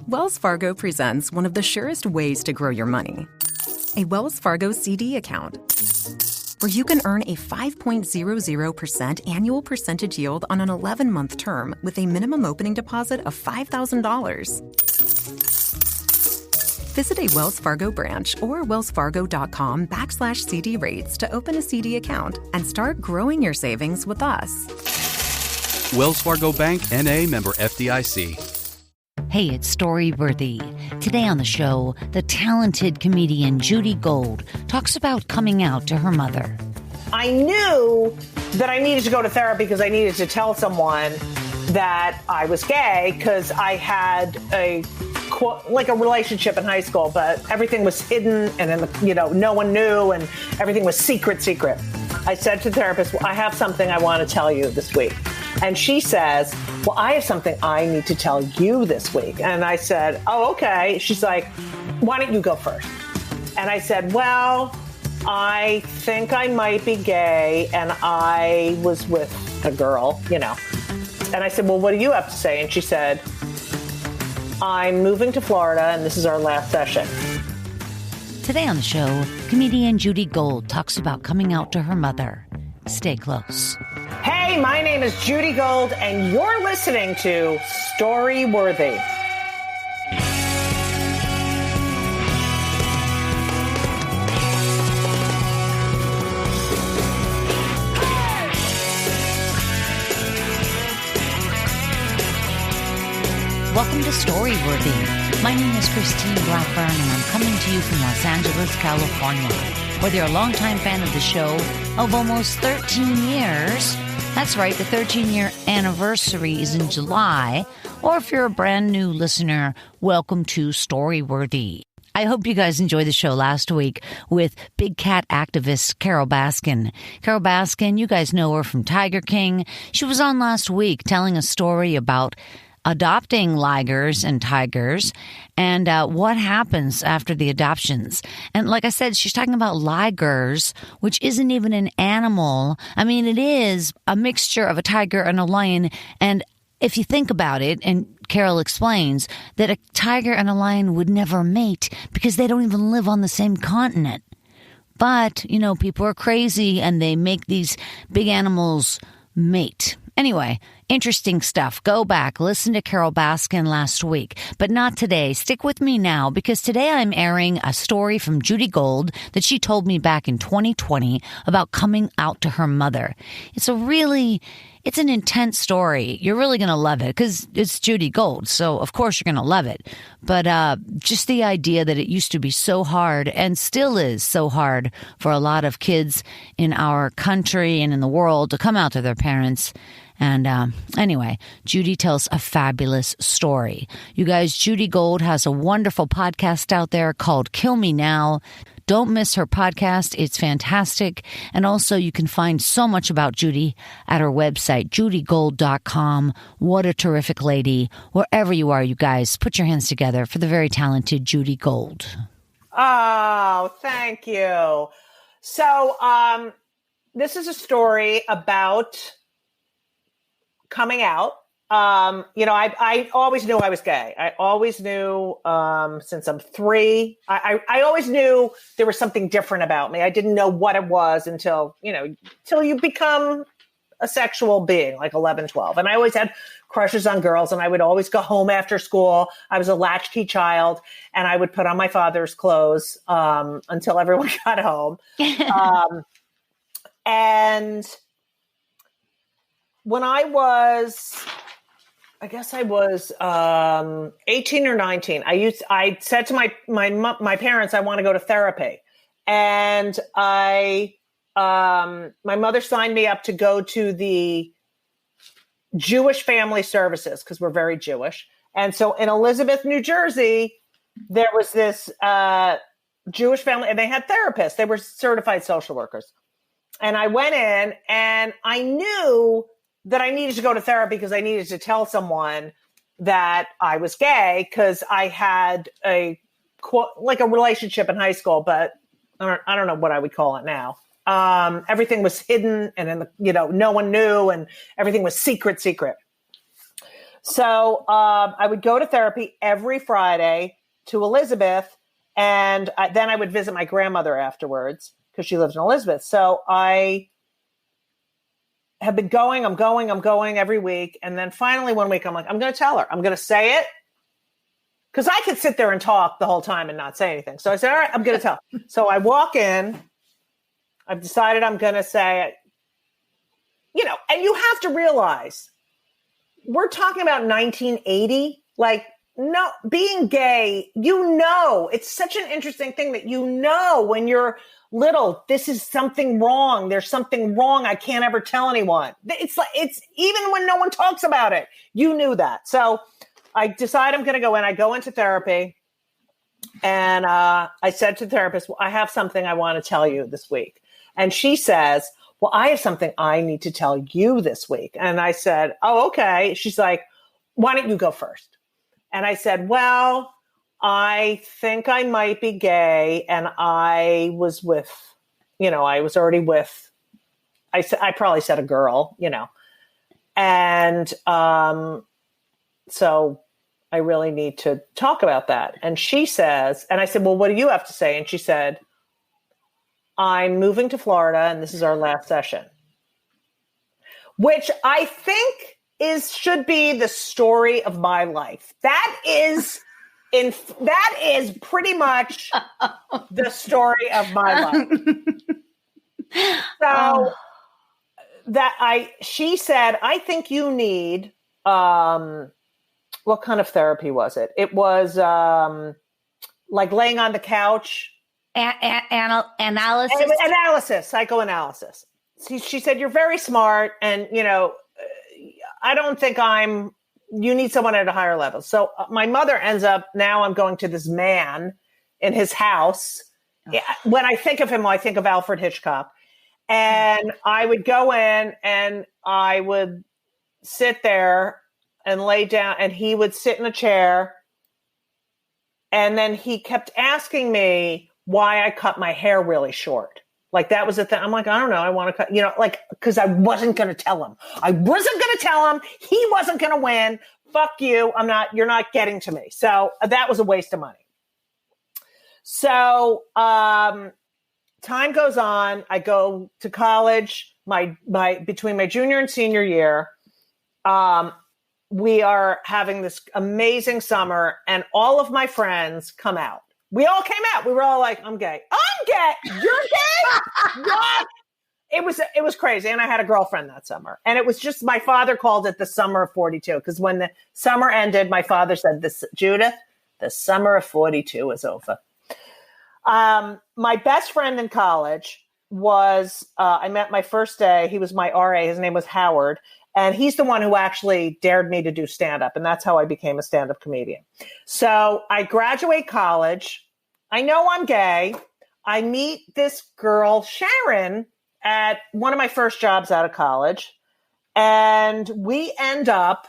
Wells Fargo presents one of the surest ways to grow your money. A Wells Fargo CD account, where you can earn a 5.00% annual percentage yield on an 11-month term with a minimum opening deposit of $5,000. Visit a Wells Fargo branch or wellsfargo.com/CD rates to open a CD account and start growing your savings with us. Wells Fargo Bank, N.A., member FDIC. Hey, it's Storyworthy. Today on the show, the talented comedian Judy Gold talks about coming out to her mother. I knew that I needed to go to therapy because I needed to tell someone that I was gay because I had a relationship in high school, but everything was hidden and no one knew and everything was secret. I said to the therapist, well, I have something I want to tell you this week. And she says, well, I have something I need to tell you this week. And I said, oh, okay. She's like, why don't you go first? And I said, well, I think I might be gay. And I was with a girl, And I said, well, what do you have to say? And she said, I'm moving to Florida and this is our last session. Today on the show, comedian Judy Gold talks about coming out to her mother. Stay close. Hey, my name is Judy Gold, and you're listening to Storyworthy. Welcome to Storyworthy. My name is Christine Blackburn, and I'm coming to you from Los Angeles, California. Whether you're a longtime fan of the show of almost 13 years, that's right, the 13-year anniversary is in July, or if you're a brand new listener, welcome to Storyworthy. I hope you guys enjoyed the show last week with big cat activist Carol Baskin. Carol Baskin, you guys know her from Tiger King. She was on last week telling a story about adopting ligers and tigers and what happens after the adoptions. And like I said, she's talking about ligers, which isn't even an animal. I mean, it is a mixture of a tiger and a lion. And if you think about it, and Carol explains that a tiger and a lion would never mate because they don't even live on the same continent. But, people are crazy and they make these big animals mate. Anyway, interesting stuff. Go back, listen to Carol Baskin last week, but not today. Stick with me now because today I'm airing a story from Judy Gold that she told me back in 2020 about coming out to her mother. It's an intense story. You're really going to love it because it's Judy Gold. So of course you're going to love it. But just the idea that it used to be so hard and still is so hard for a lot of kids in our country and in the world to come out to their parents. And anyway, Judy tells a fabulous story. You guys, Judy Gold has a wonderful podcast out there called Kill Me Now. Don't miss her podcast. It's fantastic. And also you can find so much about Judy at her website, judygold.com. What a terrific lady. Wherever you are, you guys, put your hands together for the very talented Judy Gold. Oh, thank you. So this is a story about coming out. I always knew I was gay. I always knew since I'm 3. I always knew there was something different about me. I didn't know what it was until you become a sexual being, like 11, 12. And I always had crushes on girls, and I would always go home after school. I was a latchkey child, and I would put on my father's clothes until everyone got home. And when I was 18 or 19, I said to my parents, I want to go to therapy. And my mother signed me up to go to the Jewish Family Services because we're very Jewish. And so in Elizabeth, New Jersey, there was this Jewish family, and they had therapists. They were certified social workers. And I went in and I knew that I needed to go to therapy because I needed to tell someone that I was gay because I had a relationship in high school, but I don't know what I would call it now. Everything was hidden and no one knew and everything was secret. So I would go to therapy every Friday to Elizabeth, and then I would visit my grandmother afterwards because she lives in Elizabeth. So I have been going, I'm going every week. And then finally one week I'm like, I'm going to tell her, I'm going to say it. Because I could sit there and talk the whole time and not say anything. So I said, all right, I'm going to tell. So I walk in. I've decided I'm going to say, and you have to realize, we're talking about 1980. Like, no, being gay, it's such an interesting thing that when you're little, this is something wrong. There's something wrong. I can't ever tell anyone. It's even when no one talks about it, you knew that. So I decide I'm going to go in. I go into therapy, and I said to the therapist, well, I have something I want to tell you this week. And she says, well, I have something I need to tell you this week. And I said, oh, okay. She's like, why don't you go first? And I said, well, I think I might be gay. And I was already with, I probably said a girl, and so I really need to talk about that. And she says, and I said, well, what do you have to say? And she said, I'm moving to Florida and this is our last session, which I think should be the story of my life. That is pretty much the story of my life. So she said, I think you need, what kind of therapy was it? It was like laying on the couch. Analysis? Psychoanalysis. She said, you're very smart. And, I don't think you need someone at a higher level. So my mother ends up, now I'm going to this man in his house. Oh. When I think of him, I think of Alfred Hitchcock. And I would go in and I would sit there and lay down, and he would sit in a chair. And then he kept asking me why I cut my hair really short. Like, that was the thing. I'm like, I don't know. I want to cut, because I wasn't going to tell him. I wasn't going to tell him. He wasn't going to win. Fuck you. You're not getting to me. So that was a waste of money. So time goes on. I go to college, between my junior and senior year. We are having this amazing summer, and all of my friends come out. We all came out. We were all like, I'm gay. I'm gay. You're gay? What? It was crazy. And I had a girlfriend that summer. And it was just, my father called it the summer of 42. Because when the summer ended, my father said, Judith, the summer of 42 is over. My best friend in college was, I met my first day. He was my RA. His name was Howard. And he's the one who actually dared me to do stand-up. And that's how I became a stand-up comedian. So I graduate college. I know I'm gay. I meet this girl, Sharon, at one of my first jobs out of college. And we end up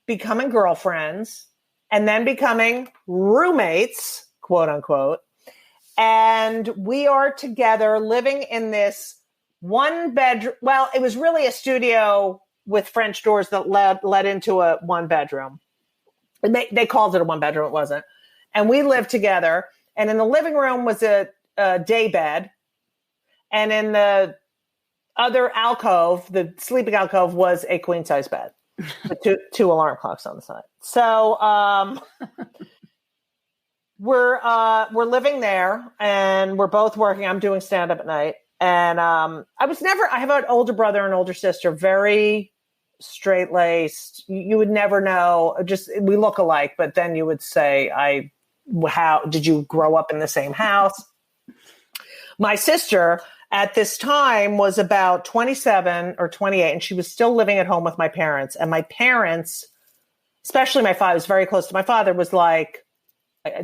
becoming girlfriends and then becoming roommates, quote unquote. And we are together living in this one bedroom. Well, it was really a studio with French doors that led into a one bedroom. And they called it a one bedroom. It wasn't. And we lived together. And in the living room was a day bed. And in the other alcove, the sleeping alcove, was a queen size bed with two alarm clocks on the side. So we're living there, and we're both working. I'm doing stand up at night. And I have an older brother and older sister, very straight laced. You would never know. Just, we look alike, but then you would say, how did you grow up in the same house? My sister at this time was about 27 or 28, and she was still living at home with my parents. And my parents, especially my father, was very close to my father, was like,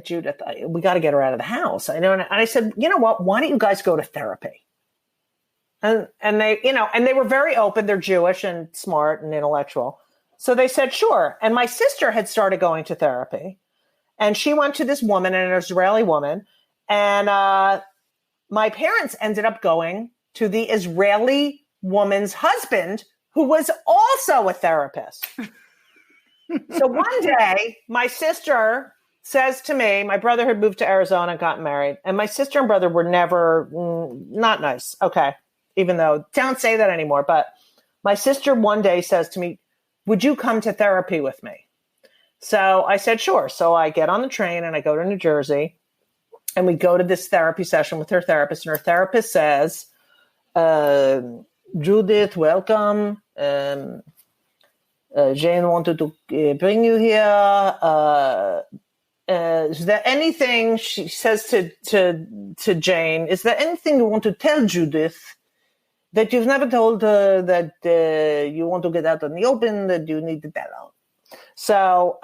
Judith, we got to get her out of the house. I know. And I said, you know what? Why don't you guys go to therapy? And they, and they were very open. They're Jewish and smart and intellectual. So they said, sure. And my sister had started going to therapy, and she went to this woman, an Israeli woman. And my parents ended up going to the Israeli woman's husband, who was also a therapist. So one day, my sister says to me, my brother had moved to Arizona and gotten married, and my sister and brother were never not nice. Okay. Even though, don't say that anymore. But my sister one day says to me, would you come to therapy with me? So I said, sure. So I get on the train and I go to New Jersey, and we go to this therapy session with her therapist. And her therapist says, Judith, welcome. Jane wanted to bring you here. Is there anything, she says to Jane, is there anything you want to tell Judith that you've never told her, that you want to get out in the open, that you need to tell her? So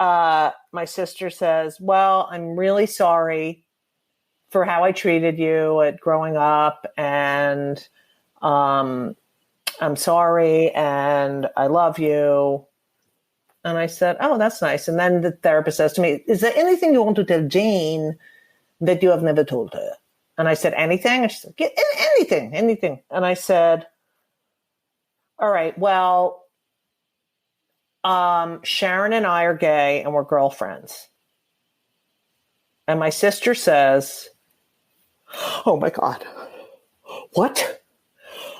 my sister says, well, I'm really sorry for how I treated you at growing up, and I'm sorry, and I love you. And I said, oh, that's nice. And then the therapist says to me, is there anything you want to tell Jane that you have never told her? And I said, anything? And she said, yeah, anything. And I said, all right, well, Sharon and I are gay and we're girlfriends. And my sister says, oh my God, what?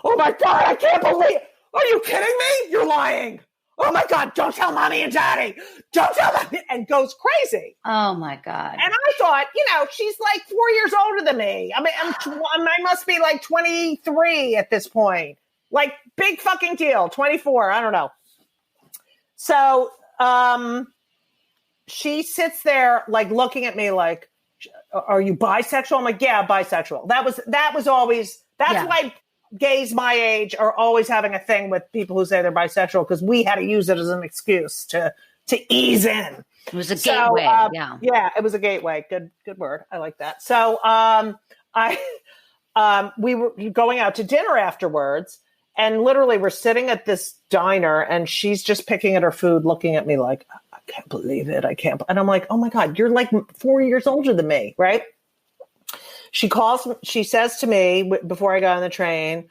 Oh my God, I can't believe, are you kidding me? You're lying. Oh my God, don't tell mommy and daddy. Don't tell them. And goes crazy. Oh my God. And I thought, she's like 4 years older than me. I mean, I must be like 23 at this point. Like, big fucking deal. 24. I don't know. So she sits there like looking at me like, are you bisexual? I'm like, yeah, bisexual. That was always, why gays my age are always having a thing with people who say they're bisexual, because we had to use it as an excuse to ease in. It was a gateway. Yeah, it was a gateway. Good word. I like that. So we were going out to dinner afterwards, and literally we're sitting at this diner, and she's just picking at her food, looking at me like, I can't believe it. And I'm like, oh my God, you're like 4 years older than me, right? She says to me before I got on the train,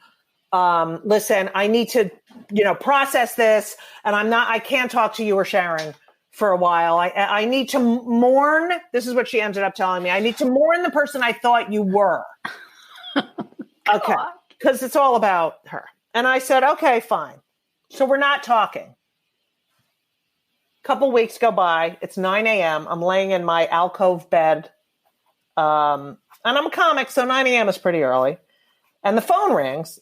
listen, I need to, process this, and I can't talk to you or Sharon for a while. I need to mourn. This is what she ended up telling me. I need to mourn the person I thought you were. Okay. Because it's all about her. And I said, okay, fine. So we're not talking. Couple weeks go by. It's 9 a.m. I'm laying in my alcove bed. And I'm a comic, so 9 a.m. is pretty early. And the phone rings,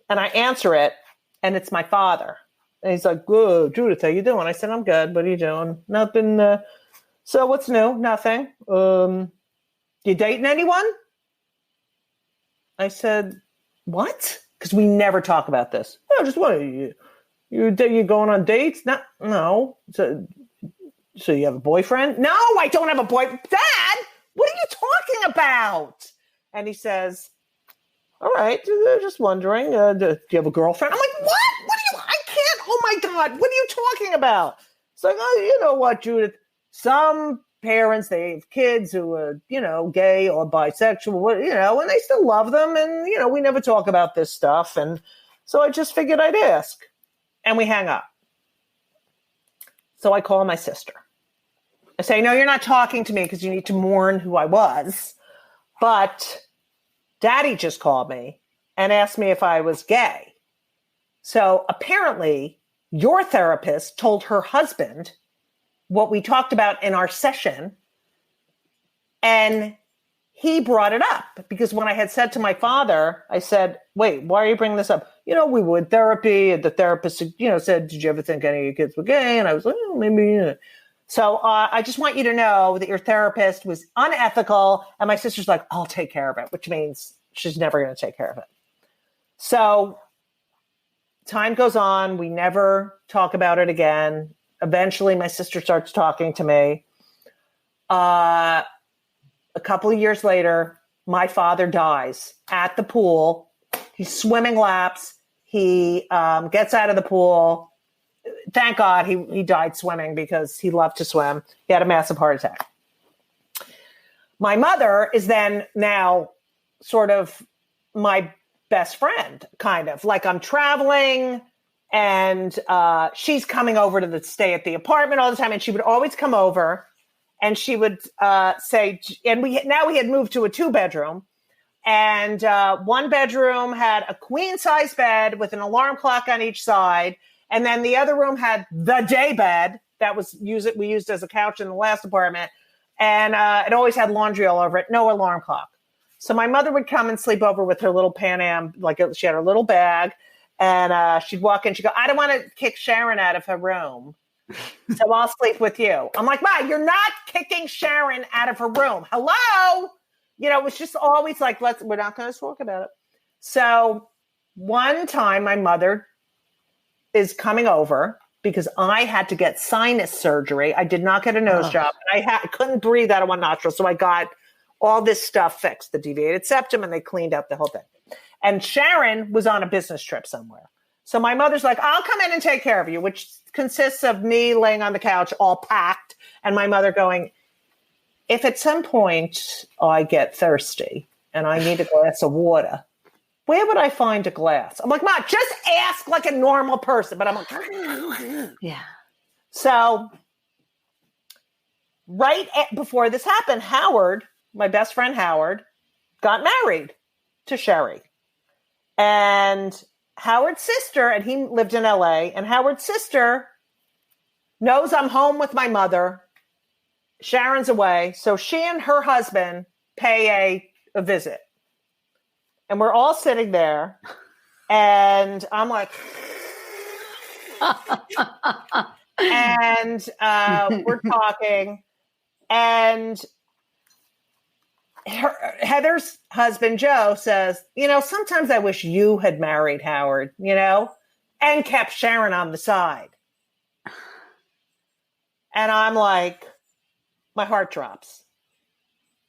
and I answer it, and it's my father. And he's like, "Good, Judith, how you doing?" I said, "I'm good. What are you doing?" "Nothing. So what's new?" "Nothing." "You dating anyone?" I said, "What?" Because we never talk about this. "Oh, just what? You going on dates?" No. So you have a boyfriend?" "No, I don't have a boyfriend." "Dad, what are you talking about?" And he says, "All right, just wondering, do you have a girlfriend?" I'm like, "What? I can't, oh my God, what are you talking about?" It's like, "Oh, you know what, Judith, some parents, they have kids who are, gay or bisexual, and they still love them. And, we never talk about this stuff. And so I just figured I'd ask." And we hang up. So I call my sister. I say, "No, you're not talking to me because you need to mourn who I was. But Daddy just called me and asked me if I was gay. So apparently your therapist told her husband what we talked about in our session. And he brought it up because when I had said to my father, I said, "Wait, why are you bringing this up? We were in therapy, and the therapist, said, 'Did you ever think any of your kids were gay?' And I was like, oh, maybe." So I just want you to know that your therapist was unethical. And my sister's like, "I'll take care of it," which means she's never going to take care of it. So time goes on. We never talk about it again. Eventually, my sister starts talking to me. A couple of years later, my father dies at the pool. He's swimming laps. He gets out of the pool. Thank God he died swimming because he loved to swim. He had a massive heart attack. My mother is then now sort of my best friend, kind of. Like I'm traveling. And she's coming over to stay at the apartment all the time. And she would always come over and she would say, and we had moved to a 2-bedroom. And one bedroom had a queen size bed with an alarm clock on each side. And then the other room had the day bed that we used as a couch in the last apartment. And it always had laundry all over it. No alarm clock. So my mother would come and sleep over with her little Pan Am, like she had her little bag. And she'd walk in, she'd go, I don't want to kick Sharon out of her room, so I'll sleep with you. I'm like, Ma, you're not kicking Sharon out of her room. Hello? It was just always like, we're not going to talk about it. So one time my mother is coming over because I had to get sinus surgery. I did not get a nose job. I couldn't breathe out of one nostril, so I got all this stuff fixed, the deviated septum, and they cleaned up the whole thing. And Sharon was on a business trip somewhere. So my mother's like, I'll come in and take care of you, which consists of me laying on the couch all packed and my mother going, if at some point I get thirsty and I need a glass of water, where would I find a glass? I'm like, Ma, just ask like a normal person. But I'm like, Yeah. So before this happened, Howard, my best friend Howard, got married to Sherry. And Howard's sister, and he lived in LA, and Howard's sister knows I'm home with my mother. Sharon's away. So she and her husband pay a visit. And we're all sitting there. And I'm like, and we're talking. And Heather's husband, Joe, says, sometimes I wish you had married Howard, and kept Sharon on the side. And I'm like, my heart drops.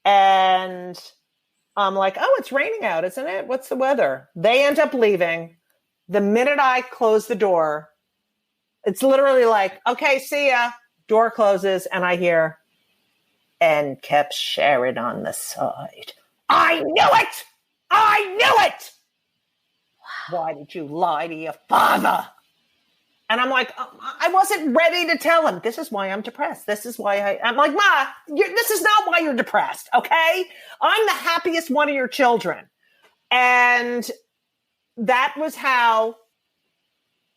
And I'm like, oh, it's raining out, isn't it? What's the weather? They end up leaving. The minute I close the door, it's literally like, okay, see ya. Door closes and I hear, and kept Sharon on the side. I knew it! I knew it! Wow. Why did you lie to your father? And I'm like, I wasn't ready to tell him. This is why I'm depressed. This is why I'm like, Ma, this is not why you're depressed, okay? I'm the happiest one of your children. And that was how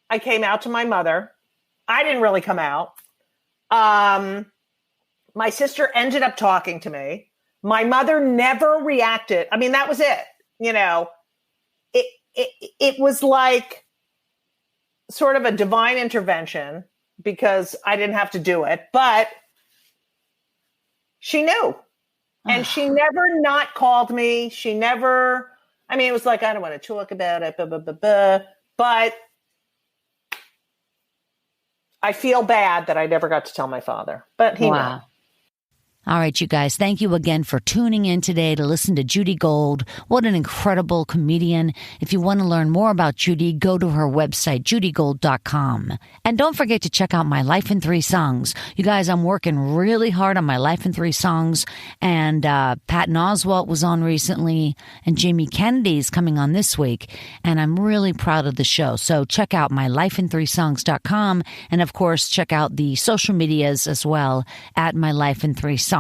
I came out to my mother. I didn't really come out. My sister ended up talking to me. My mother never reacted. I mean, that was it. It was like sort of a divine intervention because I didn't have to do it, but she knew. And she never not called me. She never, it was like, I don't want to talk about it, but I feel bad that I never got to tell my father, but he knew. All right, you guys, thank you again for tuning in today to listen to Judy Gold. What an incredible comedian. If you want to learn more about Judy, go to her website, judygold.com. And don't forget to check out my Life in 3 Songs. You guys, I'm working really hard on my Life in 3 Songs. And Patton Oswalt was on recently, and Jamie Kennedy's coming on this week. And I'm really proud of the show. So check out my lifein3songs.com. And of course, check out the social medias as well at my Life in 3 Songs.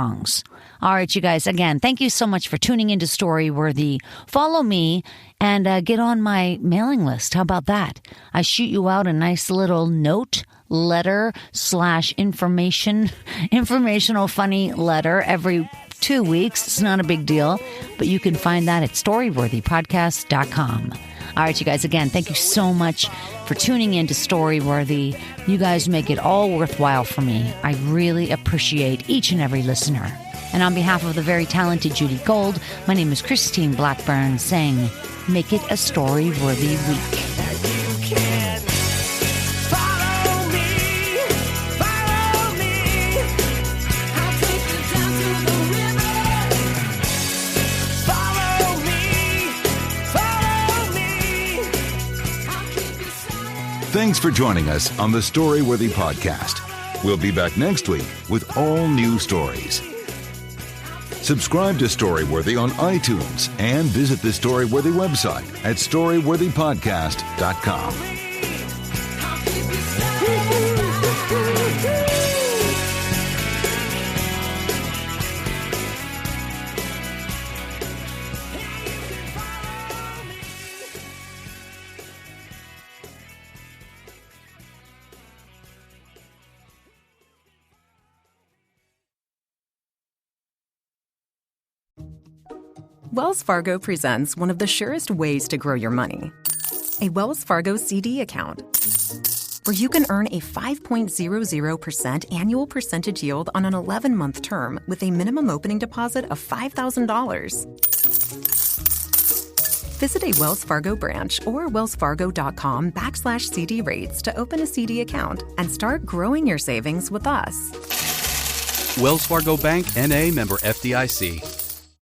All right, you guys, again, thank you so much for tuning into Storyworthy. Follow me and get on my mailing list. How about that? I shoot you out a nice little letter / informational funny letter every 2 weeks. It's not a big deal, but you can find that at storyworthypodcast.com. All right, you guys, again, thank you so much for tuning in to Storyworthy. You guys make it all worthwhile for me. I really appreciate each and every listener. And on behalf of the very talented Judy Gold, my name is Christine Blackburn saying, make it a Storyworthy week. Thanks for joining us on the Storyworthy podcast. We'll be back next week with all new stories. Subscribe to Storyworthy on iTunes and visit the Storyworthy website at storyworthypodcast.com. Wells Fargo presents one of the surest ways to grow your money. A Wells Fargo CD account, where you can earn a 5.00% annual percentage yield on an 11-month term with a minimum opening deposit of $5,000. Visit a Wells Fargo branch or wellsfargo.com/CD rates to open a CD account and start growing your savings with us. Wells Fargo Bank, N.A. member FDIC.